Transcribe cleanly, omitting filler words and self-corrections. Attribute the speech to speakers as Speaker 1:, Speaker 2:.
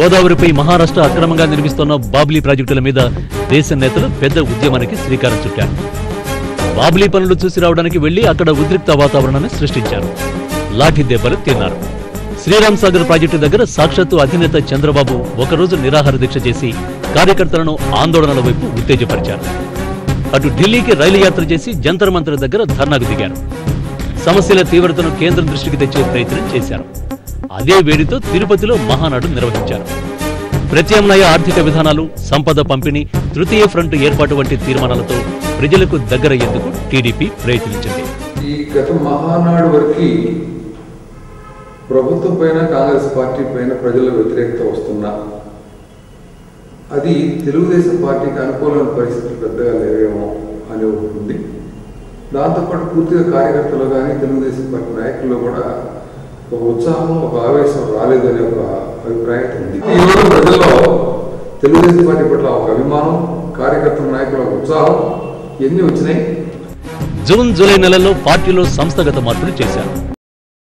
Speaker 1: గోదావరిపై మహారాష్ట్ర అక్రమంగా నిర్మిస్తున్న బాబ్లీ ప్రాజెక్టుల మీద దేశ నేతలు పెద్ద ఉద్యమానికి శ్రీకారం చుట్టారు. బాబ్లీ పనులు చూసి రావడానికి వెళ్లి అక్కడ ఉద్రిక్త వాతావరణాన్ని సృష్టించారు. లాఠీ దెబ్బలు తిన్నారు. శ్రీరామ్ సాగర్ ప్రాజెక్టు దగ్గర సాక్షాత్తు అధినేత చంద్రబాబు ఒకరోజు నిరాహార దీక్ష చేసి కార్యకర్తలను ఆందోళనల వైపు ఉత్తేజపరిచారు. అటు ఢిల్లీకి రైలు యాత్ర చేసి జంతర్ మంతర్ దగ్గర ధర్నాకు దిగారు. సమస్యల తీవ్రతను కేంద్రం దృష్టికి తెచ్చే ప్రయత్నం చేశారు. అదే వేడితో తిరుపతిలో మహానాడు నిర్వహించారు. ప్రత్యామ్నాయ ఆర్థిక విధానాలు, సంపద పంపిణీ, తృతీయ ఫ్రంట్ ఏర్పాటు వంటి తీర్మానాలతో ప్రజలకు దగ్గరయ్యేందుకు టీడీపీ ప్రయత్నించింది.
Speaker 2: ఈ గత మహానాడు వరకు ప్రభుత్వం పైన, కాంగ్రెస్ పార్టీ పైన ప్రజల వ్యతిరేకత వస్తున్నా అది తెలుగుదేశం పార్టీకి అనుకూలమైన పరిస్థితులు పెద్దగా లేవేమో అని ఉంటుంది. దాంతోపాటు పూర్తిగా కార్యకర్తలు కానీ తెలుగుదేశం పార్టీ నాయకుల్లో కూడా ఒక ఉత్సాహం, ఒక ఆవేశం రాలేదనే ఒక అభిప్రాయం ఉంది. ఈరోజు ప్రజల్లో తెలుగుదేశం పార్టీ పట్ల ఒక అభిమానం, కార్యకర్తల నాయకుల ఉత్సాహం ఎన్ని వచ్చినాయి.
Speaker 1: జూన్, జూలై నెలల్లో పార్టీలో సంస్థాగత మార్పులు చేశారు.